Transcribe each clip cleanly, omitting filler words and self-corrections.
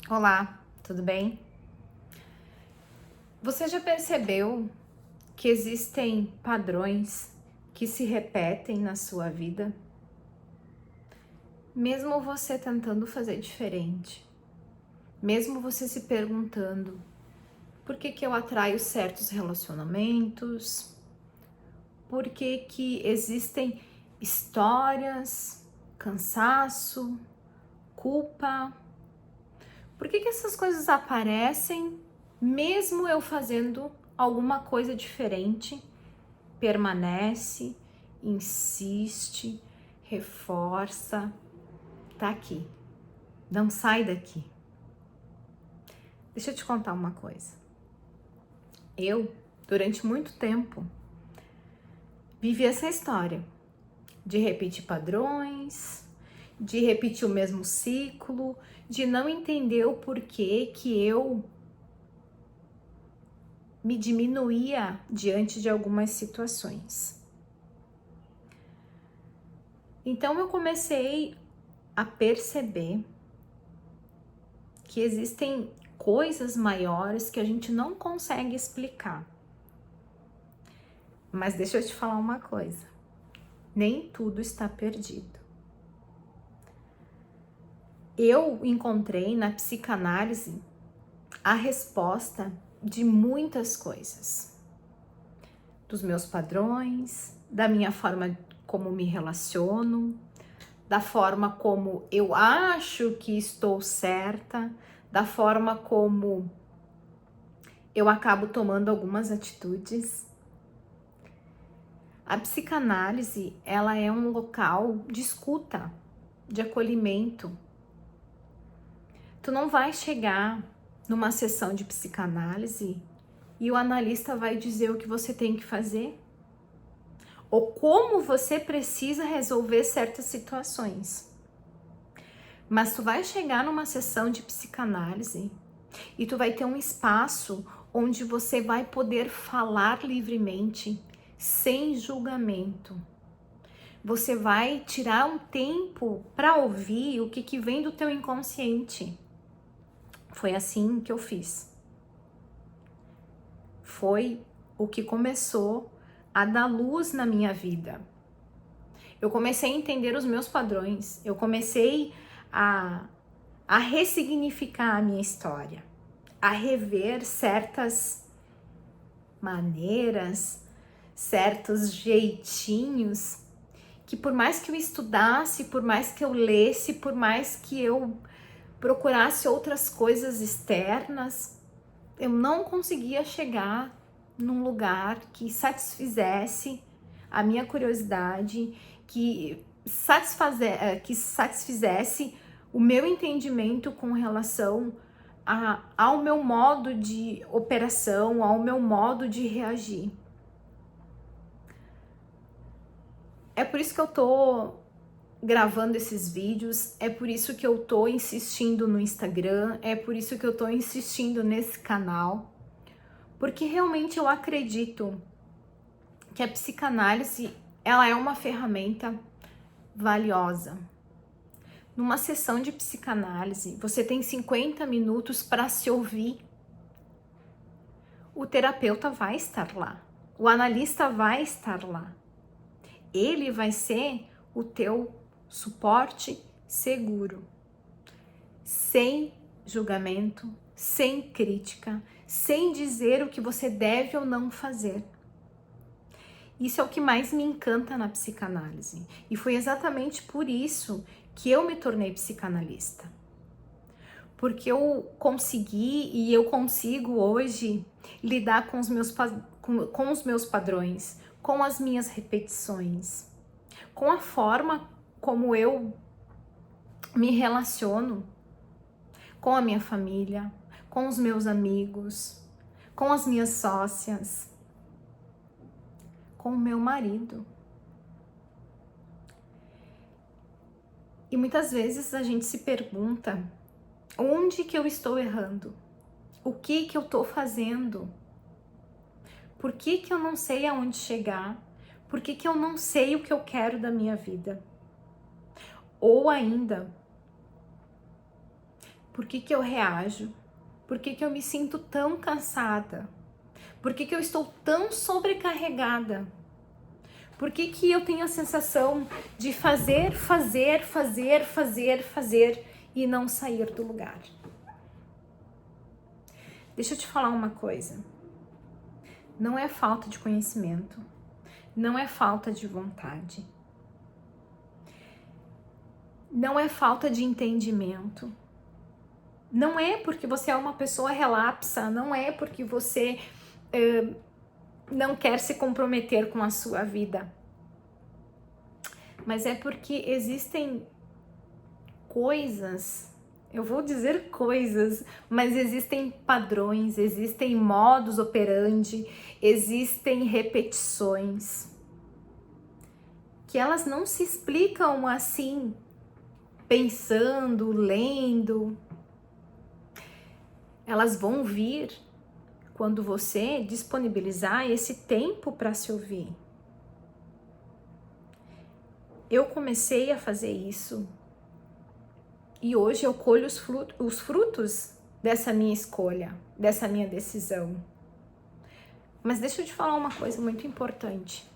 Olá, tudo bem? Você já percebeu que existem padrões que se repetem na sua vida? Mesmo você tentando fazer diferente, mesmo você se perguntando por que que eu atraio certos relacionamentos, por que que existem histórias, cansaço, culpa, por que que essas coisas aparecem mesmo eu fazendo alguma coisa diferente? Permanece, insiste, reforça, tá aqui, não sai daqui. Deixa eu te contar uma coisa. Eu, durante muito tempo, vivi essa história de repetir padrões, de repetir o mesmo ciclo, de não entender o porquê que eu me diminuía diante de algumas situações. Então eu comecei a perceber que existem coisas maiores que a gente não consegue explicar. Mas deixa eu te falar uma coisa, nem tudo está perdido. Eu encontrei na psicanálise a resposta de muitas coisas, dos meus padrões, da minha forma como me relaciono, da forma como eu acho que estou certa, da forma como eu acabo tomando algumas atitudes. A psicanálise, ela é um local de escuta, de acolhimento. Tu não vai chegar numa sessão de psicanálise e o analista vai dizer o que você tem que fazer ou como você precisa resolver certas situações. Mas tu vai chegar numa sessão de psicanálise e tu vai ter um espaço onde você vai poder falar livremente, sem julgamento. Você vai tirar um tempo para ouvir o que vem do teu inconsciente. Foi assim que eu fiz. Foi o que começou a dar luz na minha vida. Eu comecei a entender os meus padrões. Eu comecei a ressignificar a minha história, a rever certas maneiras, certos jeitinhos que por mais que eu estudasse, por mais que eu lesse, por mais que eu procurasse outras coisas externas, eu não conseguia chegar num lugar que satisfizesse a minha curiosidade, que satisfizesse o meu entendimento com relação ao meu modo de operação, ao meu modo de reagir. É por isso que eu tô gravando esses vídeos, é por isso que eu tô insistindo no Instagram, é por isso que eu tô insistindo nesse canal, porque realmente eu acredito que a psicanálise, ela é uma ferramenta valiosa. Numa sessão de psicanálise, você tem 50 minutos para se ouvir. O terapeuta vai estar lá, o analista vai estar lá. Ele vai ser o teu suporte seguro, sem julgamento, sem crítica, sem dizer o que você deve ou não fazer. Isso é o que mais me encanta na psicanálise. E foi exatamente por isso que eu me tornei psicanalista. Porque eu consegui e eu consigo hoje lidar com os meus padrões, com as minhas repetições, com a forma como eu me relaciono com a minha família, com os meus amigos, com as minhas sócias, com o meu marido. E muitas vezes a gente se pergunta: onde que eu estou errando? O que que eu estou fazendo? Por que que eu não sei aonde chegar? Por que que eu não sei o que eu quero da minha vida? Ou ainda, Por que que eu reajo? Por que que eu me sinto tão cansada? Por que que eu estou tão sobrecarregada? Por que que eu tenho a sensação de fazer e não sair do lugar? Deixa eu te falar uma coisa. Não é falta de conhecimento, não é falta de vontade, não é falta de entendimento, não é porque você é uma pessoa relapsa, não é porque você não quer se comprometer com a sua vida, mas é porque existem coisas, eu vou dizer coisas, mas existem padrões, existem modus operandi, existem repetições que elas não se explicam assim, pensando, lendo. Elas vão vir quando você disponibilizar esse tempo para se ouvir. Eu comecei a fazer isso e hoje eu colho os frutos dessa minha escolha, dessa minha decisão. Mas deixa eu te falar uma coisa muito importante.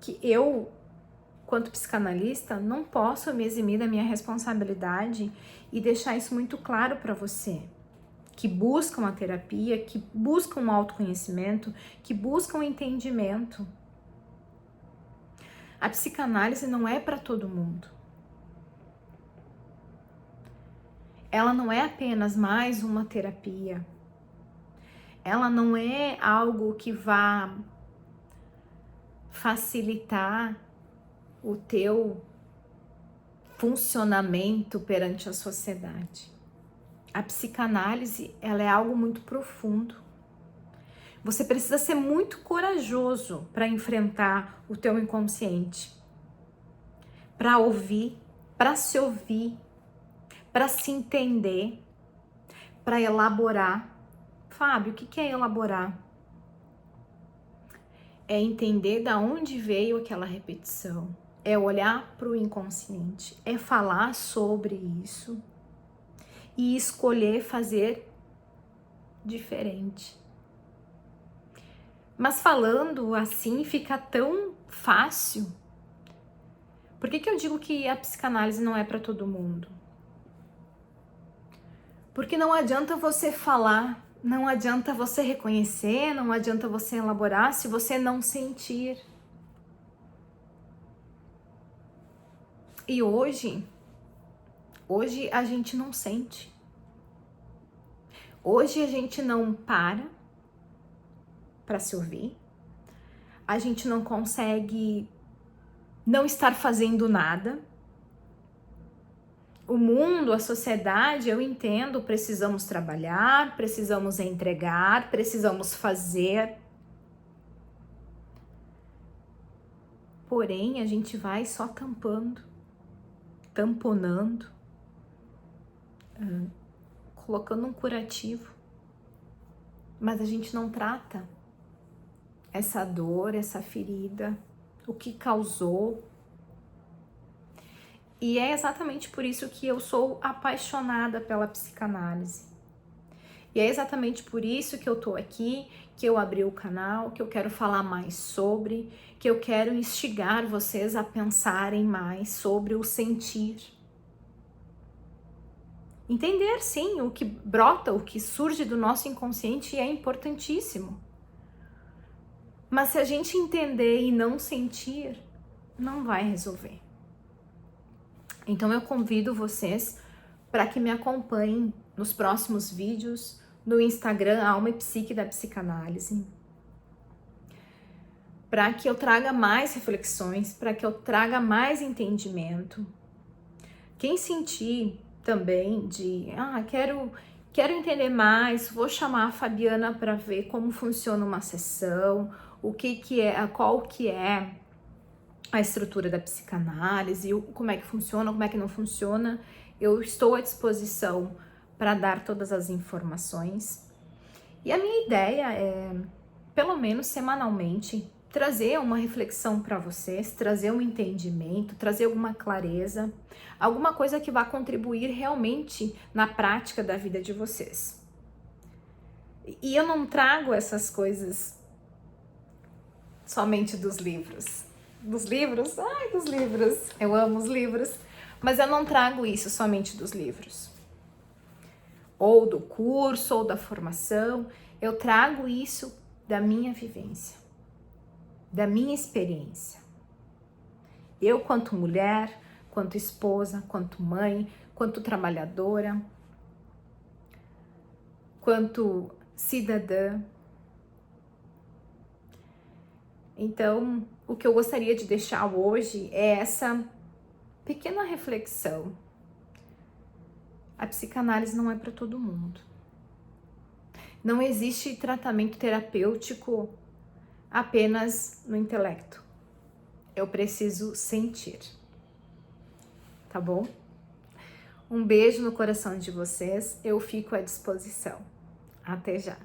Que eu, quanto psicanalista, não posso me eximir da minha responsabilidade e deixar isso muito claro para você. Que buscam a terapia, que buscam o autoconhecimento, que buscam o entendimento. A psicanálise não é para todo mundo. Ela não é apenas mais uma terapia. Ela não é algo que vá facilitar o teu funcionamento perante a sociedade. A psicanálise, ela é algo muito profundo. Você precisa ser muito corajoso para enfrentar o teu inconsciente, para ouvir, para se ouvir, para se entender, para elaborar. Fábio, o que é elaborar? É entender da onde veio aquela repetição, é olhar para o inconsciente, é falar sobre isso e escolher fazer diferente. Mas falando assim fica tão fácil. Por que eu digo que a psicanálise não é para todo mundo? Porque não adianta você falar, não adianta você reconhecer, não adianta você elaborar se você não sentir. E hoje a gente não sente. Hoje a gente não para se ouvir. A gente não consegue não estar fazendo nada. O mundo, a sociedade, eu entendo, precisamos trabalhar, precisamos entregar, precisamos fazer. Porém, a gente vai só tamponando, colocando um curativo. Mas a gente não trata essa dor, essa ferida, o que causou. E é exatamente por isso que eu sou apaixonada pela psicanálise. E é exatamente por isso que eu tô aqui, que eu abri o canal, que eu quero falar mais sobre, que eu quero instigar vocês a pensarem mais sobre o sentir. Entender, sim, o que brota, o que surge do nosso inconsciente é importantíssimo. Mas se a gente entender e não sentir, não vai resolver. Então eu convido vocês para que me acompanhem nos próximos vídeos no Instagram Alma e Psique da Psicanálise, para que eu traga mais reflexões, para que eu traga mais entendimento. Quem sentir também de quero entender mais, vou chamar a Fabiana para ver como funciona uma sessão, qual que é a estrutura da psicanálise, como é que funciona, como é que não funciona. Eu estou à disposição para dar todas as informações. E a minha ideia é, pelo menos semanalmente, trazer uma reflexão para vocês, trazer um entendimento, trazer alguma clareza, alguma coisa que vá contribuir realmente na prática da vida de vocês. E eu não trago essas coisas somente dos livros. Dos livros? Ai, dos livros. Eu amo os livros. Mas eu não trago isso somente dos livros. Ou do curso, ou da formação. Eu trago isso da minha vivência, da minha experiência. Eu, quanto mulher, quanto esposa, quanto mãe, quanto trabalhadora, quanto cidadã. Então, o que eu gostaria de deixar hoje é essa pequena reflexão. A psicanálise não é para todo mundo. Não existe tratamento terapêutico apenas no intelecto. Eu preciso sentir. Tá bom? Um beijo no coração de vocês. Eu fico à disposição. Até já.